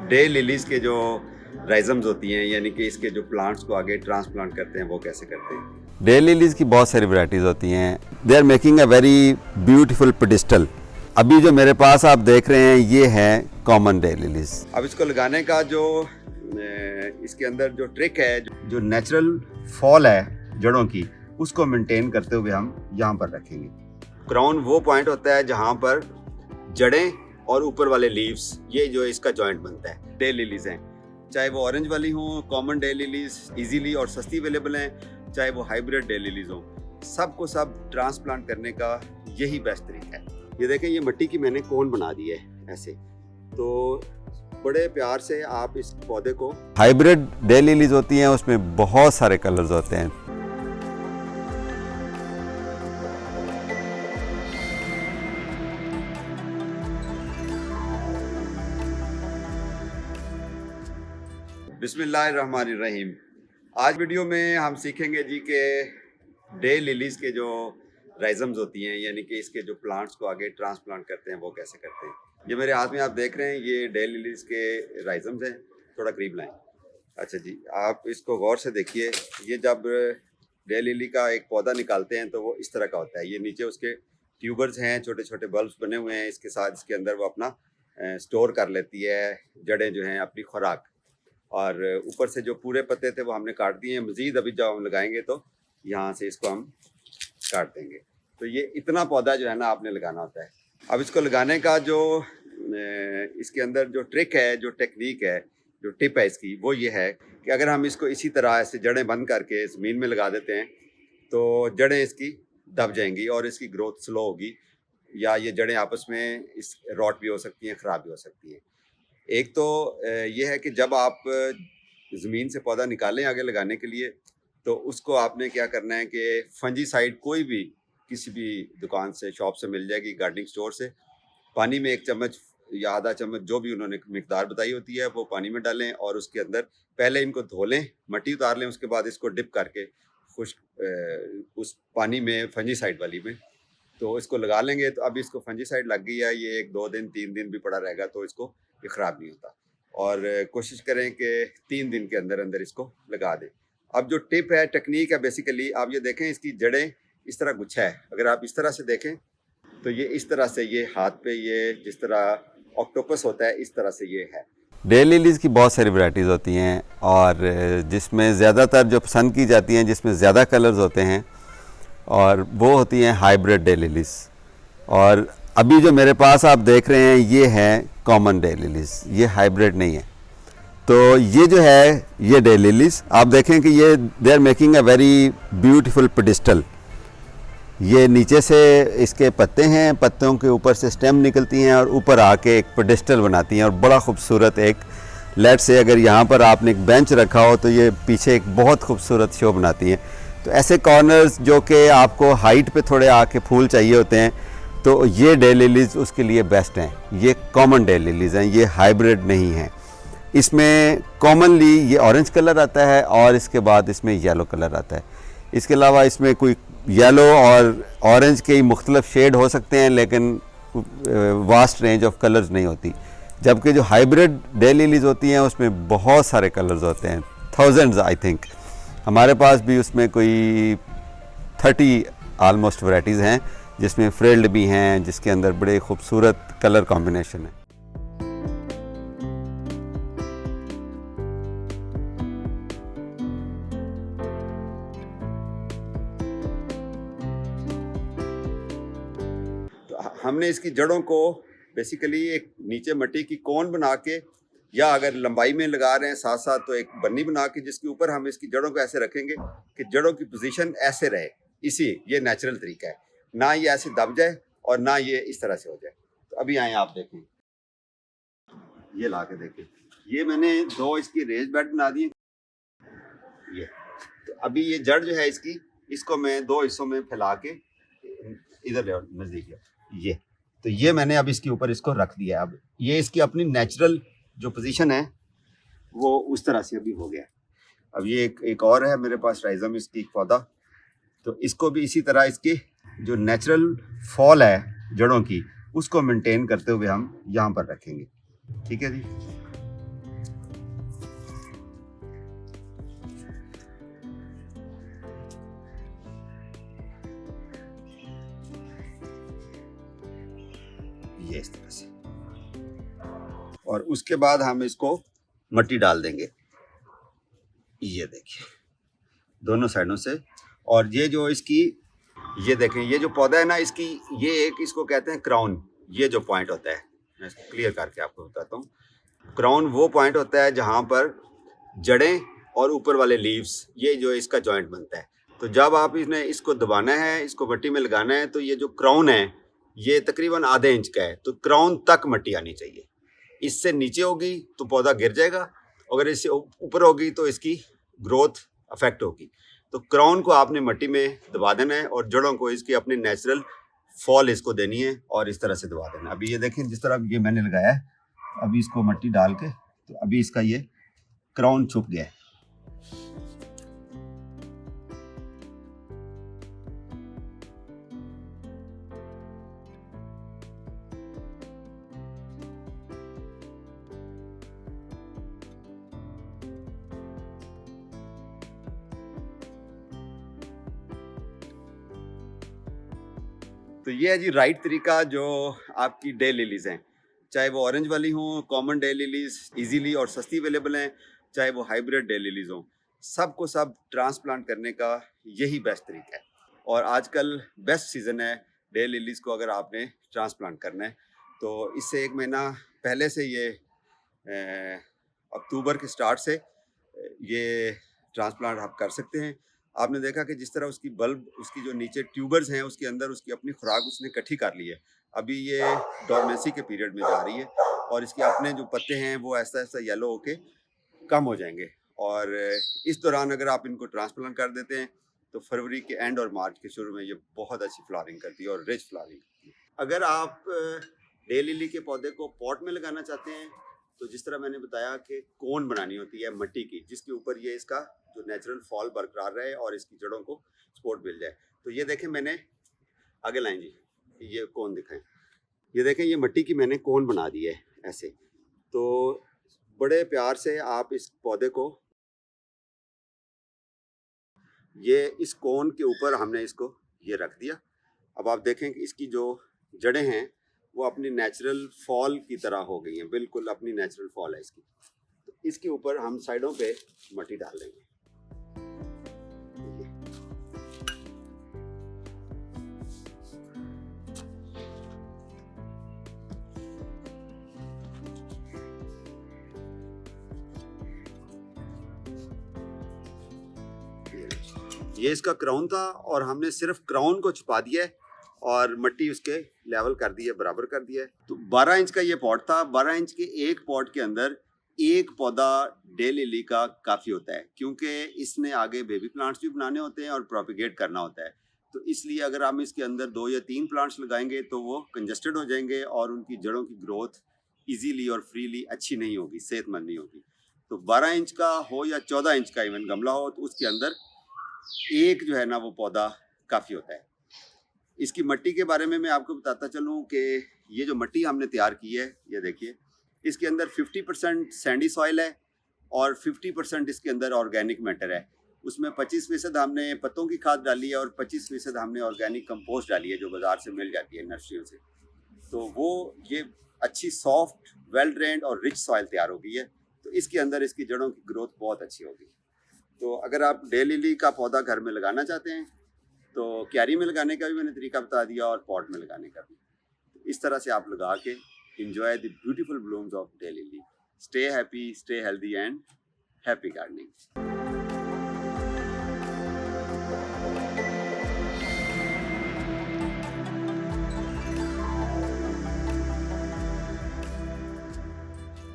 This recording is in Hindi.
डे लिलीज के जो राइजम्स होती हैं, यानी कि इसके जो प्लांट्स को आगे ट्रांसप्लांट करते हैं, वो कैसे करते हैं। डे लिलीज की बहुत सारी वैरायटीज़ होती हैं। They are making a very beautiful pedestal. अभी जो मेरे पास आप देख रहे हैं ये है कॉमन डे लिलीज। अब इसको लगाने का जो इसके अंदर जो ट्रिक है, जो नेचुरल फॉल है जड़ों की, उसको मेंटेन करते हुए हम यहाँ पर रखेंगे। क्राउन वो पॉइंट होता है जहाँ पर जड़ें और ऊपर वाले लीव्स, ये जो इसका जॉइंट बनता है। डे लिलीज हैं, चाहे वो ऑरेंज वाली हों, कॉमन डे लिलीज इजीली और सस्ती अवेलेबल हैं, चाहे वो हाइब्रिड डे लिलीज हों, सबको सब ट्रांसप्लांट करने का यही बेस्ट तरीका है। ये देखें, ये मिट्टी की मैंने कोन बना दी है ऐसे, तो बड़े प्यार से आप इस पौधे को, हाइब्रिड डे लिलीज होती हैं, उसमें बहुत सारे कलर्स होते हैं। बिस्मिल्लाहिर्रहमानिर्रहीम। आज वीडियो में हम सीखेंगे जी के डे लिलीज के जो राइजम्स होती हैं, यानी कि इसके जो प्लांट्स को आगे ट्रांसप्लांट करते हैं, वो कैसे करते हैं। ये मेरे हाथ में आप देख रहे हैं, ये डे लिलीज के राइजम्स हैं। थोड़ा करीब लाएं। अच्छा जी, आप इसको गौर से देखिए। ये जब डे लिली का एक पौधा निकालते हैं तो वो इस तरह का होता है। ये नीचे उसके ट्यूबर्स हैं, छोटे छोटे बल्ब्स बने हुए हैं। इसके साथ इसके अंदर वो अपना स्टोर कर लेती है जड़ें जो हैं अपनी खुराक। और ऊपर से जो पूरे पत्ते थे वो हमने काट दिए हैं। मज़ीद अभी जब हम लगाएंगे तो यहाँ से इसको हम काट देंगे। तो ये इतना पौधा जो है ना आपने लगाना होता है। अब इसको लगाने का जो इसके अंदर जो ट्रिक है, जो टेक्निक है, जो टिप है इसकी, वो ये है कि अगर हम इसको इसी तरह ऐसे जड़ें बंद करके ज़मीन में लगा देते हैं तो जड़ें इसकी दब जाएंगी और इसकी ग्रोथ स्लो होगी, या ये जड़ें आपस में इस रॉट भी हो सकती हैं, ख़राब भी हो सकती हैं। एक तो ये है कि जब आप ज़मीन से पौधा निकालें आगे लगाने के लिए, तो उसको आपने क्या करना है कि फंजीसाइड कोई भी किसी भी दुकान से, शॉप से मिल जाएगी, गार्डनिंग स्टोर से, पानी में 1 चम्मच या आधा चम्मच जो भी उन्होंने मिकदार बताई होती है वो पानी में डालें और उसके अंदर पहले इनको धो लें, मिट्टी उतार लें, उसके बाद इसको डिप करके खुश्क उस पानी में, फंजीसाइड वाली में, तो इसको लगा लेंगे। तो अभी इसको फंजीसाइड लग गई है, ये 1-2 दिन 3 दिन भी पड़ा रहेगा तो इसको ये ख़राब नहीं होता। और कोशिश करें कि 3 दिन के अंदर अंदर इसको लगा दें। अब जो टिप है, टेक्निक है, बेसिकली आप ये देखें, इसकी जड़ें इस तरह गुच्छा है। अगर आप इस तरह से देखें तो ये इस तरह से, ये हाथ पे ये जिस तरह ऑक्टोपस होता है, इस तरह से ये है। डे लिलीज की बहुत सारी वैरायटीज़ होती हैं और जिसमें ज़्यादातर जो पसंद की जाती हैं, जिसमें ज़्यादा कलर्स होते हैं, और वो होती हैं हाइब्रिड डे लिलीज। और अभी जो मेरे पास आप देख रहे हैं ये है कॉमन डे लिलीज, ये हाइब्रिड नहीं है। तो ये जो है ये डे लिलीज, आप देखें कि ये they are making a very beautiful pedestal. ये नीचे से इसके पत्ते हैं, पत्तों के ऊपर से स्टेम निकलती हैं और ऊपर आके एक पेडिस्टल बनाती हैं और बड़ा खूबसूरत एक, लेट से अगर यहाँ पर आपने एक बेंच रखा हो तो ये पीछे एक बहुत खूबसूरत शो बनाती हैं। तो ऐसे कॉर्नर्स जो कि आपको हाइट पे थोड़े आके फूल चाहिए होते हैं, तो ये डे लिलीज उसके लिए बेस्ट हैं। ये कॉमन डे लिलीज हैं, ये हाइब्रिड नहीं हैं। इसमें कॉमनली ये ऑरेंज कलर आता है और इसके बाद इसमें येलो कलर आता है। इसके अलावा इसमें कोई येलो और ऑरेंज के मुख्तलिफ शेड हो सकते हैं, लेकिन वास्ट रेंज ऑफ कलर्स नहीं होती। जबकि जो हाइब्रिड डे लिलीज होती हैं उसमें बहुत सारे कलर्स होते हैं, थाउजेंड्स आई थिंक। हमारे पास भी उसमें कोई 30 आलमोस्ट वैराइटीज़ हैं, जिसमें फ्रिल्ड भी हैं, जिसके अंदर बड़े खूबसूरत कलर कॉम्बिनेशन है। हमने इसकी जड़ों को बेसिकली एक नीचे मिट्टी की कोन बना के, या अगर लंबाई में लगा रहे हैं साथ साथ, तो एक बन्नी बना के जिसके ऊपर हम इसकी जड़ों को ऐसे रखेंगे कि जड़ों की पोजीशन ऐसे रहे। इसी ये नेचुरल तरीका है, ना ये ऐसे दब जाए और ना ये इस तरह से हो जाए। तो अभी आए आप देखें, ये ला के देखें, ये मैंने 2 इसकी रेज बेड बना दिए। ये तो अभी ये जड़ जो है इसकी, इसको मैं 2 हिस्सों में फैला के इधर ले नजदीक, ये तो ये मैंने अब इसके ऊपर इसको रख दिया। अब ये इसकी अपनी नेचुरल जो पोजीशन है वो उस तरह से अभी हो गया। अब ये एक और है मेरे पास राइजम, इसकी एक पौधा, तो इसको भी इसी तरह इसकी जो नेचुरल फॉल है जड़ों की, उसको मेंटेन करते हुए हम यहाँ पर रखेंगे। ठीक है जी। ये इस तरह से, और उसके बाद हम इसको मिट्टी डाल देंगे, ये देखिए दोनों साइडों से। और ये जो इसकी, ये देखें, ये जो पौधा है ना इसकी, ये एक इसको कहते हैं क्राउन। ये जो पॉइंट होता है, मैं इसको क्लियर करके आपको बताता हूँ। क्राउन वो पॉइंट होता है जहाँ पर जड़ें और ऊपर वाले लीव्स, ये जो इसका जॉइंट बनता है। तो जब आप इसको दबाना है, इसको मिट्टी में लगाना है, तो ये जो क्राउन है ये तकरीबन आधे इंच का है, तो क्राउन तक मिट्टी आनी चाहिए। इससे नीचे होगी तो पौधा गिर जाएगा, अगर इससे ऊपर होगी तो इसकी ग्रोथ अफेक्ट होगी। तो क्राउन को आपने मिट्टी में दबा देना है और जड़ों को इसकी अपनी नेचुरल फॉल इसको देनी है और इस तरह से दबा देना है। अभी ये देखें जिस तरह ये मैंने लगाया है, अभी इसको मिट्टी डाल के, तो अभी इसका ये क्राउन छुप गया है। तो ये है जी राइट तरीका जो आपकी डे लिलीज हैं, चाहे वो ऑरेंज वाली हों, कॉमन डे लिलीज इजीली और सस्ती अवेलेबल हैं, चाहे वो हाइब्रिड डे लिलीज हों, सबको सब ट्रांसप्लांट करने का यही बेस्ट तरीका है। और आजकल बेस्ट सीज़न है डे लिलीज को अगर आपने ट्रांसप्लांट करना है, तो इससे 1 महीना पहले से ये अक्टूबर के स्टार्ट से ये ट्रांसप्लांट आप कर सकते हैं। आपने देखा कि जिस तरह उसकी बल्ब, उसकी जो नीचे ट्यूबर्स हैं, उसके अंदर उसकी अपनी खुराक उसने इकट्ठी कर ली है। अभी ये डोर्मेंसी के पीरियड में जा रही है और इसके अपने जो पत्ते हैं वो ऐसा ऐसा येलो होके कम हो जाएंगे। और इस दौरान अगर आप इनको ट्रांसप्लांट कर देते हैं तो फरवरी के एंड और मार्च के शुरू में ये बहुत अच्छी फ्लावरिंग करती है और रिच फ्लावरिंग करती है। अगर आप डे लिली के पौधे को पॉट में लगाना चाहते हैं तो जिस तरह मैंने बताया कि कोन बनानी होती है मिट्टी की, जिसके ऊपर ये इसका जो नेचुरल फॉल बरकरार रहे और इसकी जड़ों को सपोर्ट मिल जाए। तो ये देखें, मैंने आगे लाएं जी, ये कोन दिखाएं, ये देखें, ये मिट्टी की मैंने कोन बना दी है ऐसे। तो बड़े प्यार से आप इस पौधे को, ये इस कोन के ऊपर हमने इसको ये रख दिया। अब आप देखें कि इसकी जो जड़ें हैं वो अपनी नेचुरल फॉल की तरह हो गई हैं, बिल्कुल अपनी नेचुरल फॉल है इसकी। तो इसके ऊपर हम साइडों पे मिट्टी डाल देंगे। ये इसका क्राउन था और हमने सिर्फ क्राउन को छुपा दिया है और मिट्टी उसके लेवल कर दी है, बराबर कर दिया है। तो 12 इंच का ये पॉट था। 12 इंच के एक पॉट के अंदर एक पौधा डे लिली का काफ़ी होता है, क्योंकि इसने आगे बेबी प्लांट्स भी बनाने होते हैं और प्रोपिगेट करना होता है। तो इसलिए अगर हम इसके अंदर 2 या 3 प्लांट्स लगाएंगे तो वो कंजस्टेड हो जाएंगे और उनकी जड़ों की ग्रोथ ईजीली और फ्रीली अच्छी नहीं होगी, सेहतमंद नहीं होगी। तो 12 इंच का हो या 14 इंच का इवन गमला हो, तो उसके अंदर एक जो है ना वो पौधा काफ़ी होता है। इसकी मिट्टी के बारे में मैं आपको बताता चलूँ कि ये जो मिट्टी हमने तैयार की है, ये देखिए, इसके अंदर 50% सैंडी सॉइल है और 50% इसके अंदर ऑर्गेनिक मैटर है। उसमें 25% हमने पत्तों की खाद डाली है और 25% हमने ऑर्गेनिक कंपोस्ट डाली है जो बाज़ार से मिल जाती है नर्सरियों से। तो वो ये अच्छी सॉफ्ट, वेल ड्रेन्ड और रिच सॉइल तैयार हो गई है। तो इसके अंदर इसकी जड़ों की ग्रोथ बहुत अच्छी होगी। तो अगर आप डे लिली का पौधा घर में लगाना चाहते हैं तो क्यारी में लगाने का भी मैंने तरीका बता दिया और पॉट में लगाने का भी। तो इस तरह से आप लगा के enjoy the beautiful blooms of day lily. Stay happy, stay healthy and happy gardening.